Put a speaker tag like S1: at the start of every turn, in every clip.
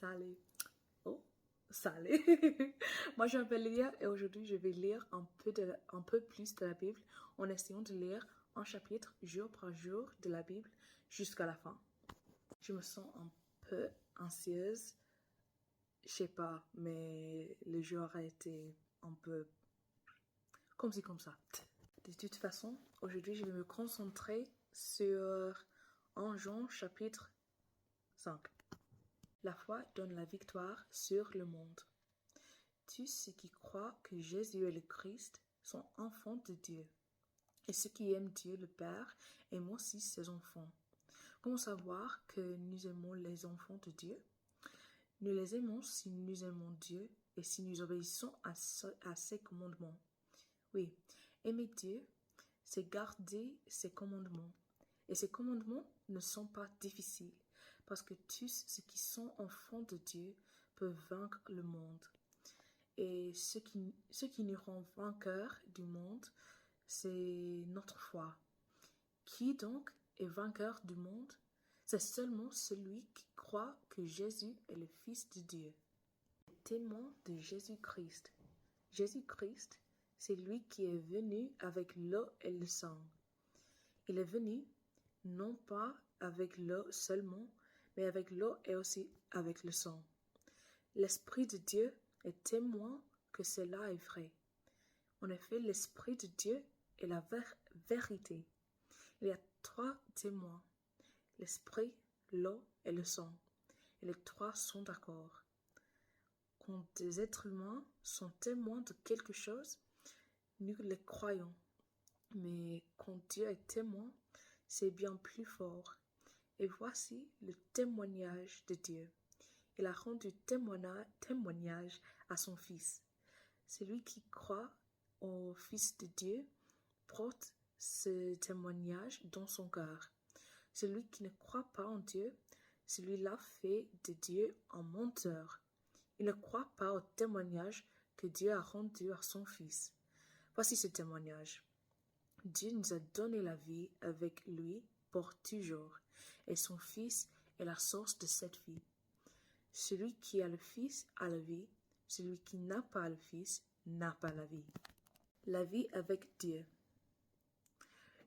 S1: Salut. Oh, salut. Moi, je m'appelle Léa et aujourd'hui, je vais lire un peu plus de la Bible en essayant de lire un chapitre jour par jour de la Bible jusqu'à la fin. Je me sens un peu anxieuse. Je sais pas, mais le jour a été un peu comme ci, comme ça. De toute façon, aujourd'hui, je vais me concentrer sur 1 Jean chapitre 5. La foi donne la victoire sur le monde. Tous ceux qui croient que Jésus est le Christ sont enfants de Dieu. Et ceux qui aiment Dieu le Père aiment aussi ses enfants. Comment savoir que nous aimons les enfants de Dieu? Nous les aimons si nous aimons Dieu et si nous obéissons à ses commandements. Oui, aimer Dieu, c'est garder ses commandements. Et ces commandements ne sont pas difficiles, parce que tous ceux qui sont enfants de Dieu peuvent vaincre le monde. Et ce qui nous rend vainqueurs du monde, c'est notre foi. Qui donc est vainqueur du monde? C'est seulement celui qui croit que Jésus est le Fils de Dieu. Témoin de Jésus-Christ. Jésus-Christ, c'est lui qui est venu avec l'eau et le sang. Il est venu non pas avec l'eau seulement, mais avec l'eau et aussi avec le sang. L'Esprit de Dieu est témoin que cela est vrai. En effet, l'Esprit de Dieu est la vérité. Il y a 3 témoins, l'Esprit, l'eau et le sang. Et les 3 sont d'accord. Quand des êtres humains sont témoins de quelque chose, nous les croyons. Mais quand Dieu est témoin, c'est bien plus fort. Et voici le témoignage de Dieu. Il a rendu témoignage à son Fils. Celui qui croit au Fils de Dieu porte ce témoignage dans son cœur. Celui qui ne croit pas en Dieu, celui-là fait de Dieu un menteur. Il ne croit pas au témoignage que Dieu a rendu à son Fils. Voici ce témoignage. Dieu nous a donné la vie avec lui pour toujours, et son Fils est la source de cette vie. Celui qui a le Fils a la vie, celui qui n'a pas le Fils n'a pas la vie. La vie avec Dieu.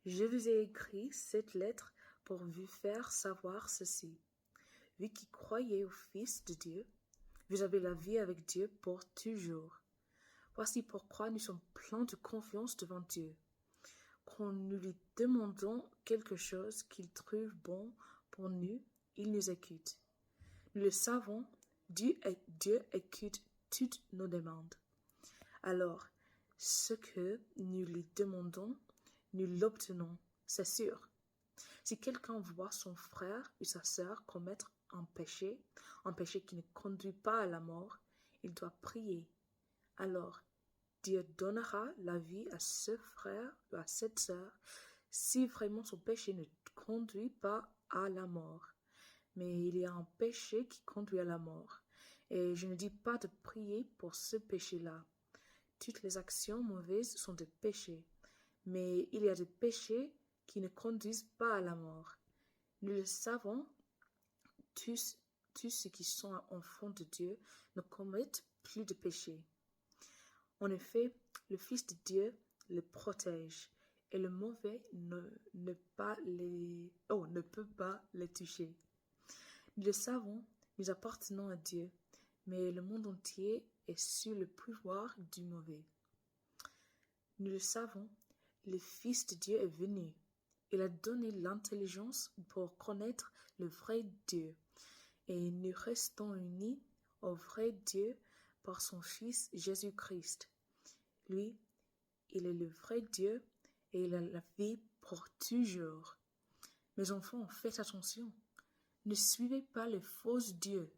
S1: Je vous ai écrit cette lettre pour vous faire savoir ceci. Vous qui croyez au Fils de Dieu, vous avez la vie avec Dieu pour toujours. Voici pourquoi nous sommes pleins de confiance devant Dieu. Quand nous lui demandons quelque chose qu'il trouve bon pour nous, il nous écoute. Nous le savons, Dieu écoute toutes nos demandes. Alors, ce que nous lui demandons, nous l'obtenons, c'est sûr. Si quelqu'un voit son frère ou sa sœur commettre un péché qui ne conduit pas à la mort, il doit prier. Alors, Dieu donnera la vie à ce frère ou à cette sœur si vraiment son péché ne conduit pas à la mort. Mais il y a un péché qui conduit à la mort. Et je ne dis pas de prier pour ce péché-là. Toutes les actions mauvaises sont des péchés. Mais il y a des péchés qui ne conduisent pas à la mort. Nous le savons, tous ceux qui sont enfants de Dieu ne commettent plus de péchés. En effet, le Fils de Dieu les protège et le mauvais ne peut pas les toucher. Nous le savons, nous appartenons à Dieu, mais le monde entier est sous le pouvoir du mauvais. Nous le savons, le Fils de Dieu est venu. Il a donné l'intelligence pour connaître le vrai Dieu, et nous restons unis au vrai Dieu par son Fils Jésus-Christ. Lui, il est le vrai Dieu et il a la vie pour toujours. Mes enfants, faites attention. Ne suivez pas les faux dieux.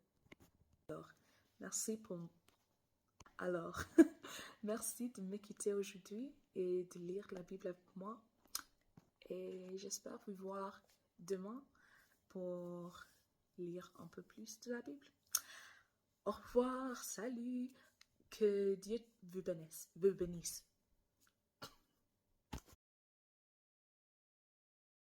S1: Merci merci de m'écouter aujourd'hui et de lire la Bible avec moi. Et j'espère vous voir demain pour lire un peu plus de la Bible. Au revoir, salut, que Dieu vous bénisse.